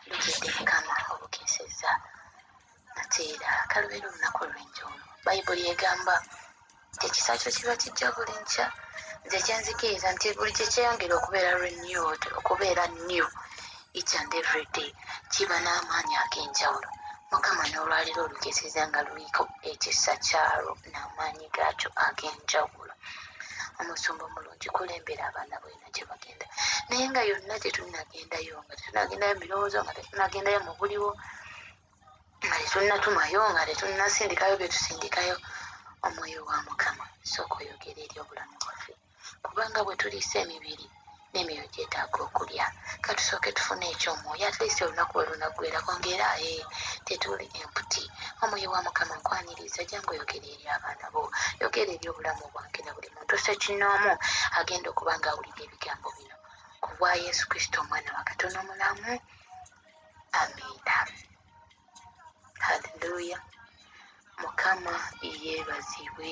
lukidde mukama obukeseza ate era kalubeera olunaku olw'enjawulo. Bayibuli egamba tekisa kyo kiba kijja buli nkya. Nze kyenzikiriza nti buli gye kyeyongera okubeera new each and every day kiba n'amaanyi ag'enjawulo. Mukama n'olwaliro olukeseza nga luliko ekisa kyalwo n'amaanyi gaakyo ag'enjawulo. Omusumba omulungi kulembera abaana boyina gye bagenda, naye nga yonna tetunnagendayo, nga tetunnagendayo birowoozo, nga tetunnagendayo mu buliwo, nga tetunnatumayo, nga tetunnasindikayo bye tusindikayo. Omwoyo wa Mukama sooka oyogera eri obulamu bwaffe, kubanga bwe tuliisa emibiri n'emyoyo gyetaaga okulya. Katusooke tufune ekyomwoyo, at least olunaku bwe lunaggweerako ng'era tetuli emputi. Omwoyo wa Mukama nkwaniriza, jangu oyogera eri abaana bo, yogera eri obulamu bwange na buli muntu sekinnoomu agenda okuba ng'awulira ebigambo bino, ku bwa Yesu Kristo omwana wa Katonda omulamu. Amiina. Haleluya. Mukama yeebazibwe,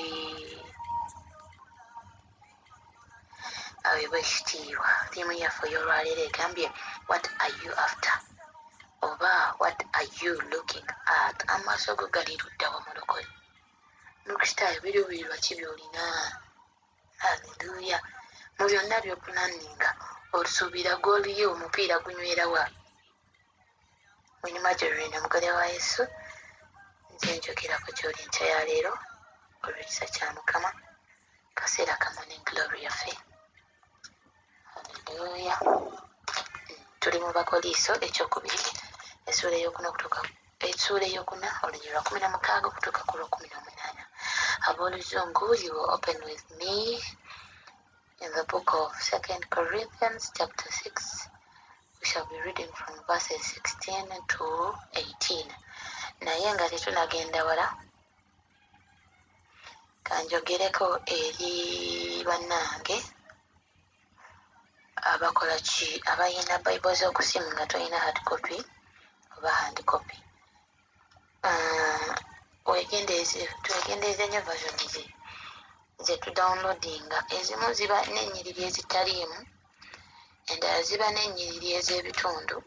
aweebwe ekitiibwa. Ttiimu yaffe ey'olwaleero egambye what are you after, oba what are you looking at. Amaaso go gali luddawa mulokole? Mukristaayo biruubirirwa ki by'olina? Haleluya. Mu byonna by'opulaninga olusuubira gw'oliyo omupiira gunywerawa? Winnie Marjorie omugole wa Yesu, nze njogerako gy'oli nkya ya leero olw'ekisa kya Mukama. Kaseera kamu n'englory yaffe. Haleluya. Tuli mu Bakoliiso ekyokubiri essuula ey'okuna olugero lwa 16 okutuuka ku lwa 18. Ab'oluzungu, you will open with me in the book of 2 Corinthians chapter 6. We shall be reading from verses 16 to 18. Naye nga tetunagenda wala, kanjogereko eri bannange abakola ki, abayina Bible z'okusimu nga tolina hard copy oba hand copy. Twegendeeze nnyo version ze tudownloadinga. Ezimu ziba n'ennyiriri ezitaliimu, endala ziba n'ennyiriri ez'ebitundu,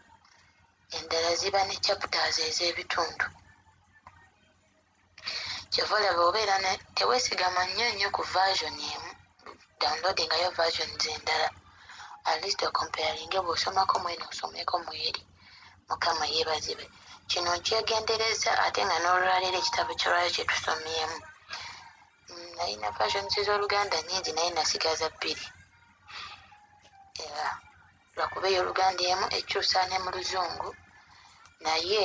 endala ziba ne chapters ez'ebitundu. Kyova olaba obeera teweesigama nnyo ku version emu, downloadingayo versions endala, at least ocomparinge bw'osomako mweno osomeko mweri. Mukama yeebazibwe. Kino nkyegendereza ate nga n'olwaleero ekitabo ky'olwaleero kye tusomyemu nalina versions z'Oluganda nnyingi naye nasigaza 2. Era lwakuba ey'Oluganda emu ekyusa ne mu Luzungu. Naye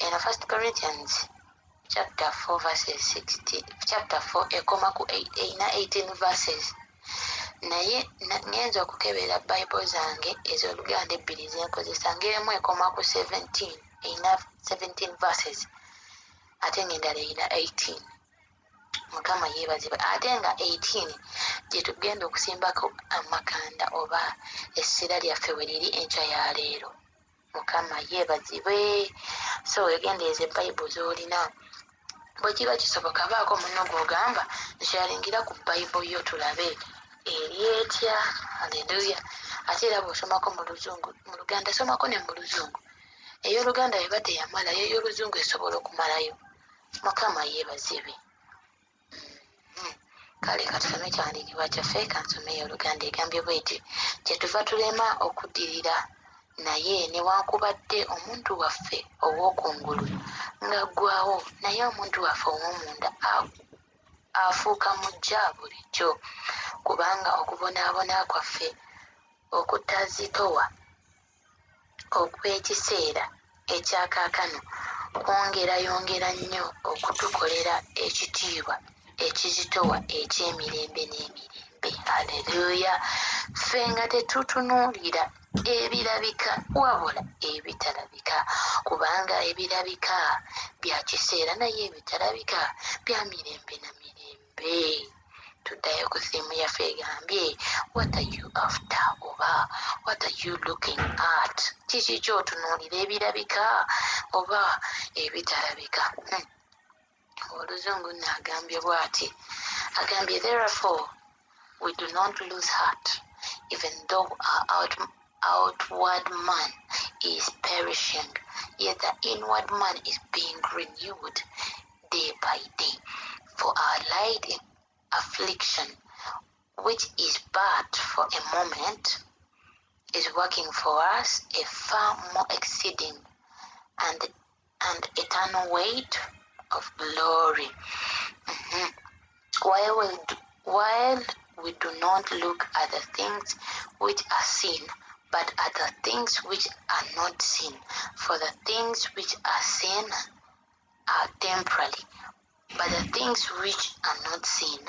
eno 1 Corinthians chapter 4 verses 16, chapter 4 ekoma ku 18 verses. Naye ngenza okukebera Bible zange ez'Oluganda 2 zenkozesa, ng'emu ekoma ku 17, erina 17 verses, ate ng'endala erina 18. Mukama yeebazibwe. Ate nga 18 gye tugenda okusimbako amakanda oba essira lyaffe we liri enkya ya leero. Mukama yeebazibwe. So wegendeeze Bible z'olina. Bwe kiba kisoboka baako munno gw'ogamba nsharingira ku Bible yo tulabe eri etya. Haleluya. Ate era bw'osomako mu Luzungu, mu Luganda somako ne mu Luzungu. Ey'Oluganda eba teyamalayo, ey'Oluzungu esobola okumalayo. Mukama yeebazibwe. Kale katusome ekyawandiikibwa kyaffe, kansome ey'Oluganda egambye bw'eti: kyetuva tulema okuddirira naye newankubadde omuntu waffe ow'okungulu ng'aggwaawo, naye omuntu waffe ow'omunda afuuka muggya bulijjo. Kubanga okubonaabona kwaffe okutazitowa okw'ekiseera ekyakaakano kwongerayongera nnyo okutukolera ekitiibwa ekizitowa eky'emirembe n'emirembe. Haleluya. Ffe nga tetutunuulira ebirabika wabula ebitalabika, kubanga ebirabika bya kiseera naye ebitalabika bya mirembe na mirembe. Tuddayo ku theme yaffe egambye what are you after, oba what are you looking at. Kiki ky'otunuulira, ebirabika oba ebitalabika? Oluzungu n'agambye bw'ati, agambye therefore we do not lose heart even though our outward man is perishing, yet the inward man is being renewed day by day. For our light affliction, which is but for a moment, is working for us a far more exceeding and eternal weight of glory. While we do not look at the things which are seen, but at the things which are not seen. For the things which are seen are temporary, but the things which are not seen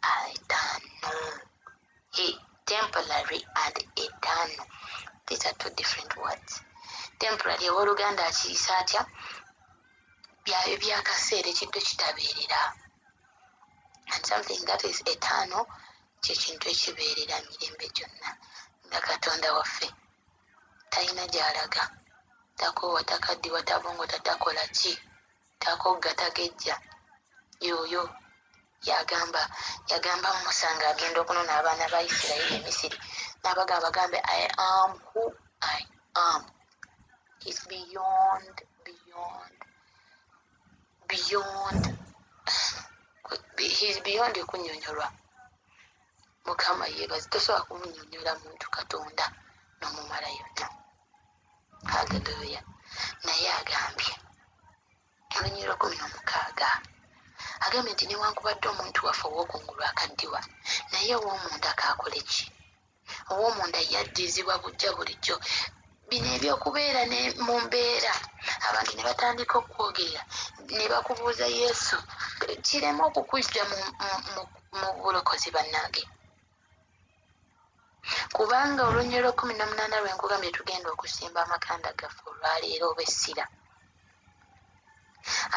are eternal. Temporary and eternal. These are two different words. Temporary, owooluganda akiyisa atya? Byayo byakaseera ekintu ekitabeerera. And something that is eternal, kye kintu ekibeerera mirembe gyonna. Nga Katonda waffe talina gy'alaga, takoowa, takaddiwa, tabongo, tatakola ki, takogga, tagejja. Yoyo yagamba Musa ng'agenda okunona abaana ba Isirayiri e Misiri, n'abagamba bagambe I am who I am. He's beyond he's beyond okunnyonnyola. Mukama yeebaze, tosobola kumunnyonnyola muntu Katonda n'omumala yonna. Haleluya. Naye agambye Olunyiriro 16 agambye nti newankubadde omuntu waffe ow'okungulu akaddiwa, naye ow'omunda kaakole ki? Ow'omunda yaddizibwa bujja bulijjo. Bino ebyokubeera mu mbeera abantu ne batandika okwogerera ne bakubuuza Yesu, kireme okukujja mu bulokozi bannange. Kubanga Olunyiriro 18 lwe nkugambye tugenda okusimba amakanda gaffe olwaleero oba essira.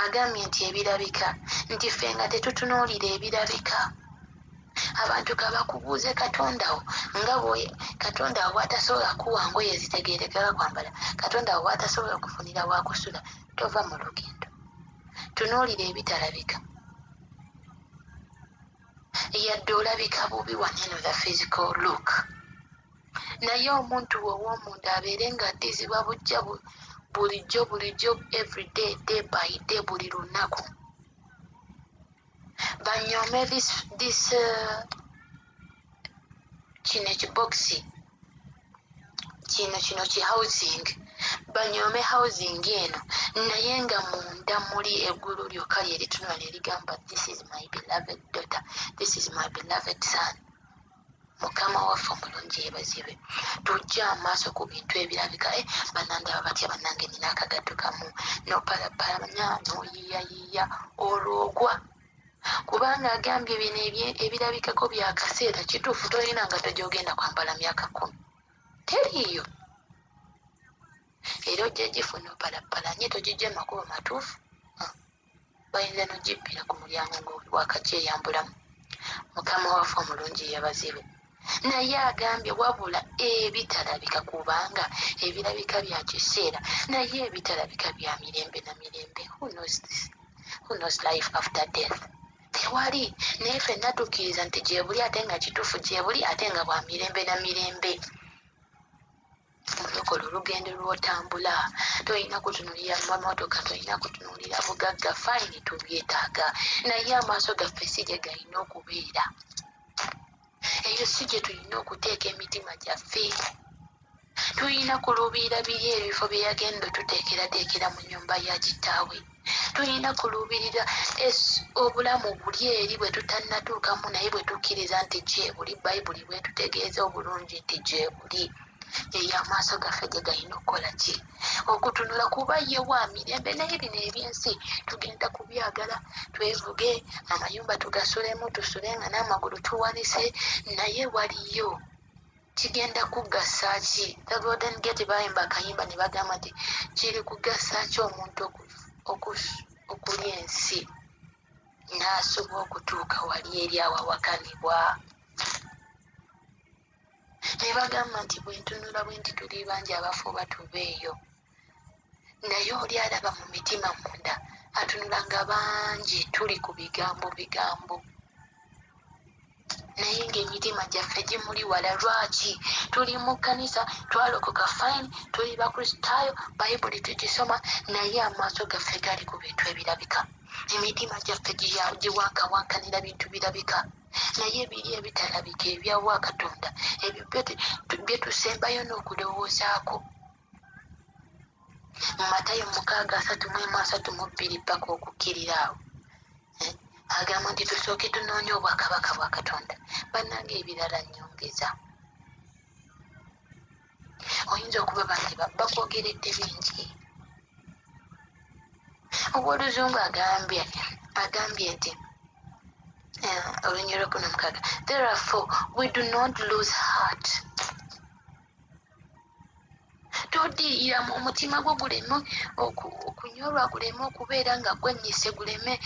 Agambye nti ebirabika, nti ffe nga tetutunuulira ebirabika. Abantu kabakubuuze Katondawo nga Katondawo bw'atasobola kuwa ngoye zitegeerekeka kwambala, Katondawo bw'atasobola kufunira wakusula, tova mu lugendo. Tunuulira ebitalabika. Yadde olabika bubi waneno the physical look. Naye omuntu ow'omunda abeere ng'addizibwa bujja bulijjo everyday, day by day, buli lunaku. Banyoome kino ekibokisi kino ki housing, banyoome housing eno, naye nga munda muli eggulu lyokka lye litunula ne ligamba this is my beloved daughter, this is my beloved son. Mukama waffe omulungi yeebazibwe. Tujja amaaso ku bintu ebirabika. Bannandaba batya bannange, nina akagatto kamu, n'opalapalanya n'oyiiyayiiya olwogwa. Kubanga agambye bino ebirabikako bya kaseera, kituufu tolina ngatto gy'ogenda kwambala myaka 10. Teriiyo. Era ojja gifuna opalapalanye, togijja makubo matuufu. Bayinza n'ogibbira ku mulyango wakagyeyambulamu. Mukama waffe omulungi yeebazibwe. Naye agambye wabula ebitalabika, kubanga ebirabika bya kiseera naye ebitalabika bya mirembe na mirembe. Who knows life after death? Tewali. Naye ffenna tukkiriza nti gye buli ate nga kituufu, gye buli ate nga bwa mirembe na mirembe. Mulokole olugendo lw'otambula, tolina kutunuulira mamotoka, tolina kutunuulira bugagga, fayini tubyetaaga, naye amaaso gaffe si gye galina okubeera. Eyo si gye tulina okuteeka emitima gyaffe. Tulina kuluubirira biri ebifo bye yagenda otuteekerateekera mu nnyumba ya kitaawe. Tulina kuluubirira obulamu buli eri bwe tutannatuukamu, naye bwe tukkiriza nti gye buli Bayibuli bwe tutegeeza obulungi nti gye buli. Eyo amaaso gaffe gye galina okukola ki? Okutunula, kuba ye wa mirembe. Naye bino eby'ensi tugenda kubyagala, twevuge, amayumba tugasulemu, tusule nga n'amagulu tuwanise, naye waliyo kigenda kugasa ki? The Golden Gate bayimba akayimba ne bagamba nti kiri kugasa ki omuntu okulya ensi n'asobola okutuuka wali eri awawakanibwa? Ne bagamba nti bwe ntunula bwe nti tuli bangi abafuba tubeeyo, naye oli alaba mu mitima munda, atunula nga bangi tuli ku bigambo. Naye naye ng'emitima gyaffe gimuli wala. Lwaki? Tuli mu kkanisa, twalokoka fine, tuli bakristaayo, bayibuli tugisoma, naye amaaso gaffe gali ku bintu ebirabika. Emitima gyaffe giwankawankanira bintu birabika, naye biri ebitalabika ebyawa Katonda, ebyo bye tusembayo n'okulowoozaako. Mu Matayo 6:32 paka okukkirira awo agamba nti tusooke tunoonye obwakabaka bwa Katonda. Bannange ebirala nnyongeza. Oyinza okuba bangi bakwogeredde bingi. Owooluzungu agambye nti Olunyi 16, therefore we do not lose heart. Toddiirira mu omutima gwo guleme okunyolwa, guleme okubeera nga gwennyise, oleme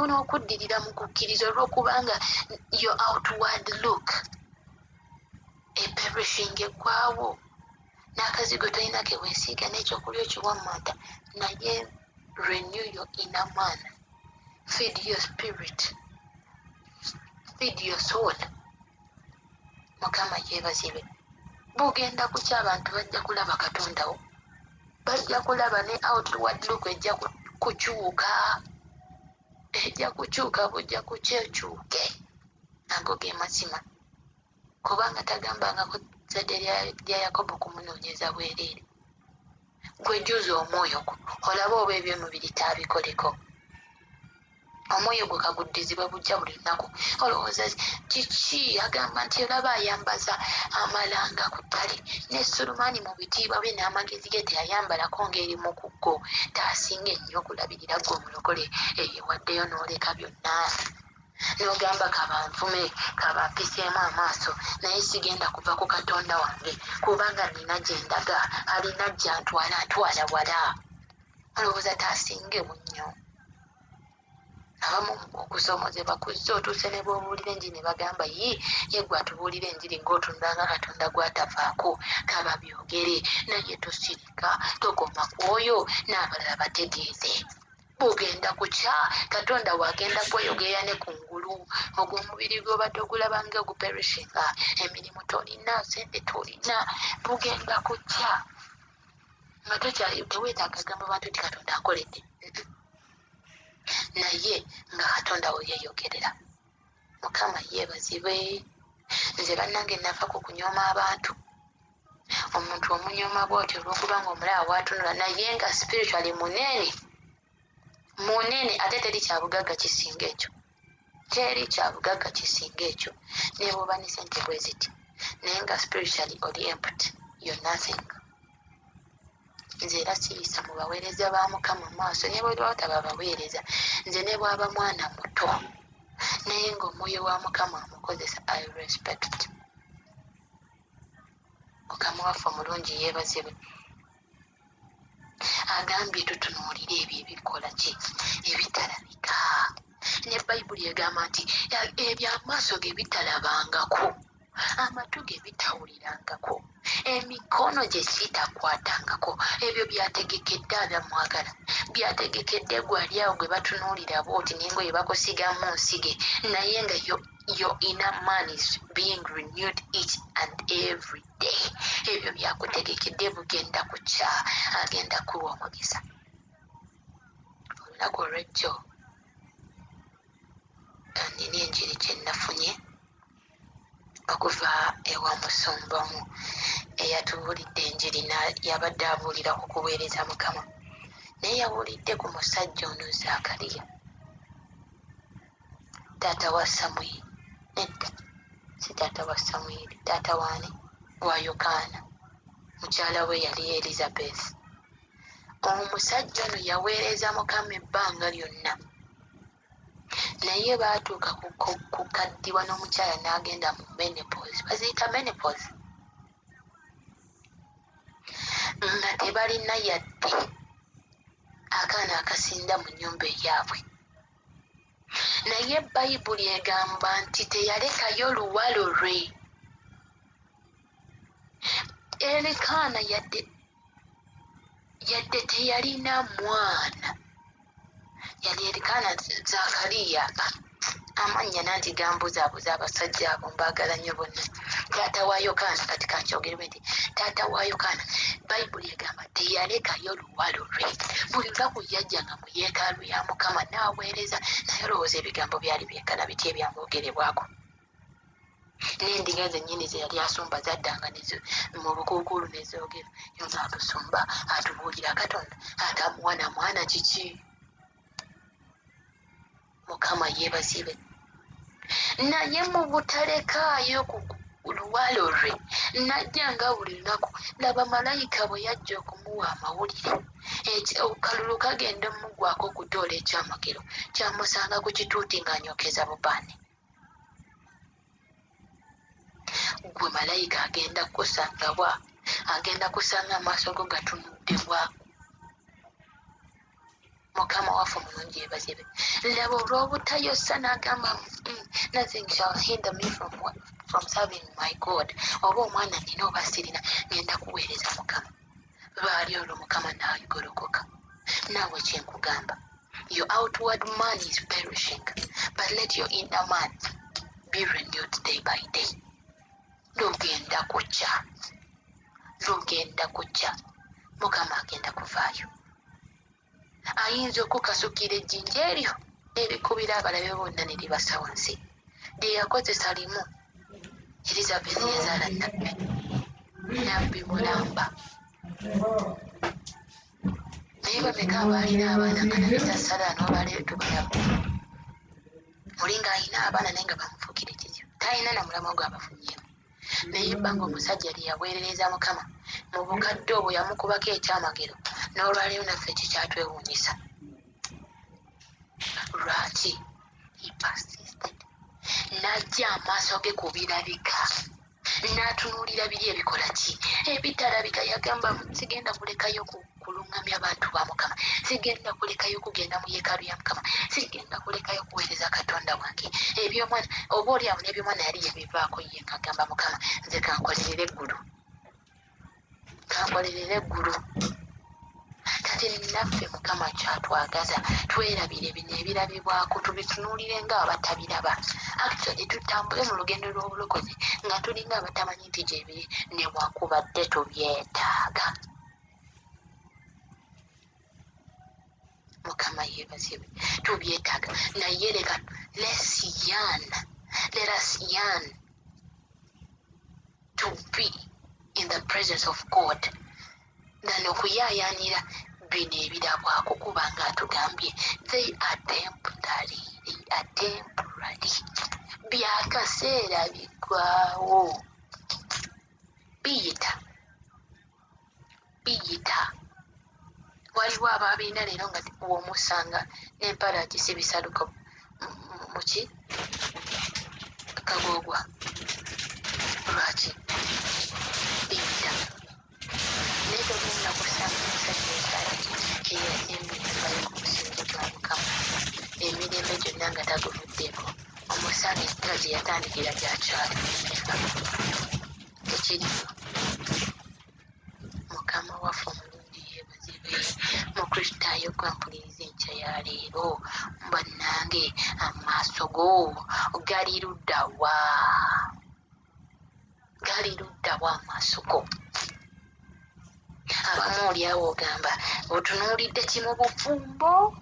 n'okuddirira mu kukkiriza olw'okubanga your outward look eperishing eggwawo, n'akazigo tolina ke weesiiga, n'ekyokulya okiwammanta, naye renew your inner man, feed your spirit, feed your soul. Mukama yeebazibwe. Bugenda kukya abantu bajja kulaba Katondawo, bajja kulaba ne outward look ejja kukyuka, bujja kukyekyuke. Ago ge mazima, kubanga tagambangako zadde lya Yakobo kumunoonyeza bwereere. Gwe jjuza omwoyo gwo olabe oba eby'omubiri taabikoleko. Omwoyo gwe kaguddizibwa bujja buli lunaku. Olowooza kiki? Agamba nti olaba ayambaza amalanga ku ttale, ne Sulemaani mu bitiibwa bye n'amagezi ge teyayambalako ng'erimu ku go. Taasinga ennyo okulabirira gwe omulokole eyewaddeyo n'oleka byonna, n'ogamba kabanvume kabampiseemu amaaso, naye sigenda kuva ku Katonda wange kubanga nina gye ndaga, alina gy'antwala wala. Olowooza taasingewo nnyo? Abamu okusoomozebwa kuzza, otuuse ne bw'obuulira enjiri ne bagamba ye gwe atubuulira enjiri ng'otunda nga Katonda gw'atavaako, kaba byogere, naye tosirika, tokoma ku oyo, n'abalala bategeeze. Bugenda kukya, Katonda waagenda kweyogerera ne ku ngulu. Ogw'omubiri gw'obadde ogulaba nga oguperishinga, emirimu tolina, sente tolina, bugenda kukya nga teweetaaga gamba bantu nti Katonda akoledde, naye nga Katonda we yeeyogerera. Mukama yeebazibwe. Nze bannange nafa ku kunyooma abantu. Omuntu omunyooma bw'otyo olw'okubanga omulaba bw'atunula, naye nga spiritually munene, ate teri kyabugagga kisinga ekyo. Teri kyabugagga kisinga ekyo. Ne bw'oba ne sente bwe ziti, naye nga spiritually oli empty, you're nothing. Nze era siyisa mu baweereza ba Mukama mu maaso, ne bwe bataba baweereza, nze ne bw'aba mwana muto, naye ng'omwoyo wa Mukama amukozesa, I respect. Mukama waffe omulungi yeebazibwe. Agambye tutunuulire ebyo ebikola ki ebitalabika. Ne Bayibuli egamba nti ebyo amaaso ge bitalabangako, amatu ge bitawulirangako, emikono gye gitakwatangako, ebyo byategekedde abamwagala, byategekedde gwe ali awo gwe batunuulira bw'oti n'engoye bakusigamu nsige, naye nga your inner man is being renewed each and every day. Ebyo byakutegekedde bugenda kukya, agenda kuwa omukisa. Olunaku olw'ejjo nina enjiri gye nafunye okuva ewa musumbamu eyatubuulidde enjiri, yabadde abuulira ku kuweereza Mukama, naye yabuulidde ku musajja ono Zaakaliya, taata wa Samwiri. Nedda, si taata wa Samwiri, taata waani? Wa Yokaana. Mukyala we yali Elizabeth. Omusajja ono yaweereza Mukama ebbanga lyonna, naye baatuuka kukaddiwa n'omukyala n'agenda mu menopause. Baziyita menopause, nga tebalina yadde akaana akasinda mu nnyumba eyaabwe. Naye Bayibuli egamba nti teyalekayo luwalo lwe. Erikaana yadde teyalina mwana, yali Erikaana Zaakaliya. amannya nanti gambuzaabuza abasajja abo mbaagala nnyo bonna. Taata wa Yokaana, kati kankyogerwe nti taata wa Yokaana bayibuli egamba teyalekayo luwalo lwe. Buli lunaku yajjanga mu yeekaalu ya Mukama n'aweereza, naye olowooza ebigambo byali byenkana biti ebyamwogerebwako. N'endiga zennyini ze yali asumba zaddanga mu bukuukulu nezoogera, yonna atusumba atubuulira Katonda atamuwa na mwana kiki. Mukama yeebazibwe. Naye mu butalekaayo ku luwalo lwe najjanga buli lunaku, laba malayika bwe yajja okumuwa amawulire, kalulu kagenda omugwako okutoola ekyamagero, kyamusanga ku kituuti ng'anyookeza bubaane. Gwe malayika agenda kusanga wa? Agenda kusanga amaaso go gatunudde bwa? Mukama waffe omulungi yeebazibwe. Laba olw'obutayosa n'agamba nothing shall hinder me from serving my God. Oba omwana nina oba sirina, ngenda kuweereza Mukama. Baali olwo Mukama n'agolokoka. Naawe kyenkugamba, your outward man is perishing, but let your inner man be renewed day by day. Lugenda kujja, lugenda kujja, Mukama agenda kuvaayo. Ayinza okukasukira ejjinja eryo erikubira abalabe bonna ne libasa wansi. Lye yakozesa limu Elizabeth yazaala nabbi mulamba. Naye bameka abaalina abaana nga nabitassala n'obaleero tubalaba. Mulinga alina abaana naye nga bamufuukira ekizibu, talina na mulamwa gw'abafunyeemu. Naye ebbanga omusajja lye yaweerereza Mukama mu bukadde obwo yamukubako ekyamagero, n'olwaleero naffe kikyatwewuunyisa. Lwaki? He persisted. N'ajja amaaso ge ku birabika, n'atunuulira biri ebikola ki ebitalabika. Yagamba sigenda kulekayo kulungamya bantu ba Mukama, sigenda kulekayo kugenda mu yeekaalu ya Mukama, sigenda kulekayo kuweereza Katonda wange. Ebyomwana oba oliawo n'ebyomwana yali yabivaako ye ng'agamba Mukama, nze kankolerera eggulu, kankolerera eggulu. Kati naffe Mukama kyatwagaza twerabire bino ebirabibwako, tubitunuulire ng'abatabiraba. Actually tutambule mu lugendo lw'obulokozi nga tulinga abatamanyi nti gye biri newankubadde tubyetaaga. Mukama yeebazibwe. Tubyetaaga naye leka let us yearn to be in the presence of God. Nano okuyaayaanira bino ebirabwako kubanga atugambye they are temporary. Byakaseera biggwaawo, biyita. Waliwo abaabiina leero nga bw'omusanga n'empala gisibisaluko muki kagoogwa. Lwaki? Biyita. Naye togenda kusanga omusajja esaala eyazimba ennyumba ye ku musingi gwa Mukama emirembe gyonna nga taguvuddeko. Omusanga ennyumba gye yatandikira gyakyali tekiriyo. Mukama waffe omulungi yeebazibwe. Mukristaayo gwampuliriza enkya ya leero, bannange amaaso go gali ludda wa? Gali ludda wa amaaso go? Abamu oliawo ogamba otunuulidde ki mu bufumbo?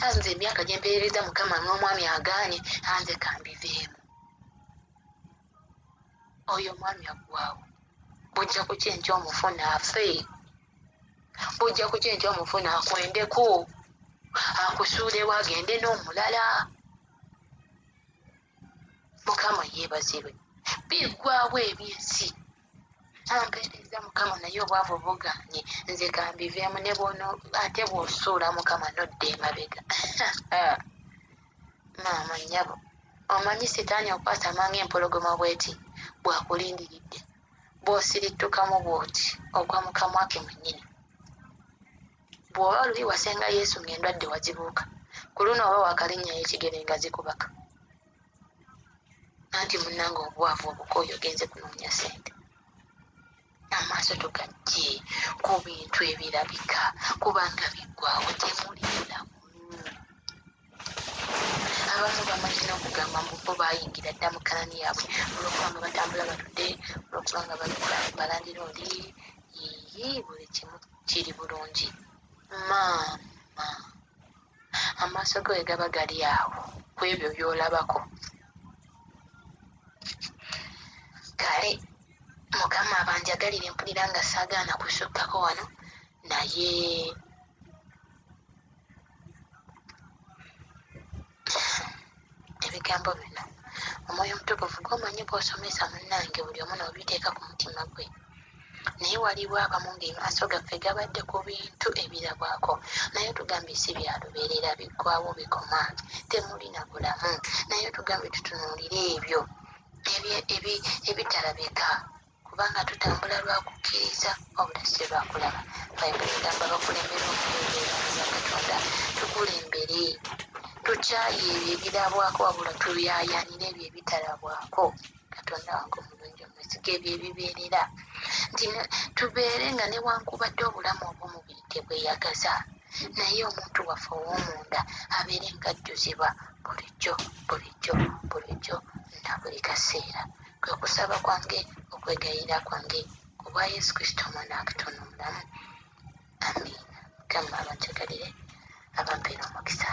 Anze emyaka gye mpeereza Mukama n'omwami agaanye, anze kambiveemu. Oyo omwami aggwaawo. Bujja ku kyenkya omufuna afe, bujja ku kyenkya omufuna akwendeko, akusuulewo agende n'omulala. Mukama yeebazibwe. Biggwaawo eby'ensi. Ampeereza Mukama naye obwavu bugaanye, nze kambiveemu ne bwono ate bw'osuula Mukama nodda emabega. Maama nnyabo, omanyi sitaani okwasa amanga empologoma bw'eti bw'akulindiridde, bw'osirittukamu bw'oti ogwa mu kamwa ke mwennyini. Bw'oba luli wasenga Yesu ng'endwadde wazibuuka, ku luno oba wakalinnyayo ekigere nga zikubaka. Anti munnange obwavu obukooye ogenze kunoonya ssente. Amaaso tugaggye ku bintu ebirabika kubanga biggwaawo, temuli bulamu. abamu bamanyi n'okugamba mbu bo bayingira dda mu kanani yaabwe olwokuba nga batambula batudde olwokuba nga balandira oli buli kimu kiri bulungi. Maama amaaso go we gaba gali awo ku ebyo by'olabako. Kale mukama abanjagalire mpulira nga saagaana kusukkako wano naye ebigambo bino omwoyo omutukuvu gw'omanyi bw'osomesa munnange buli omu n'obiteeka ku mutima gwe, naye waliwo abamu ng'emaaso gaffe gabadde ku bintu ebirabwako naye tugambye si bya lubeerera biggwawo bikoma temuli na bulamu naye tugambye tutunuulire ebyo ebitalabika kubanga tutambula lwakukkiriza wabula si lwakulaba. Bayibuli egamba bakulembera okubeerera Katonda tukulembere tukyaye ebyo ebirabwako wabula tuyaayaanire ebyo ebitalabwako. Katonda wange omulungi omwesiga ebyo ebibeerera nti tubeere nga newankubadde obulamu obw'omubiri tebweyagaza naye omuntu waffe ow'omunda abeere ng'ajjuzibwa bulijjo na buli kaseera. Kwe kusaba kwange okwegayirira kwange ku bwa Yesu Kristo omwana wa Katonda omulamu. Amiina. Mukama abanjagalire abampeera omukisa.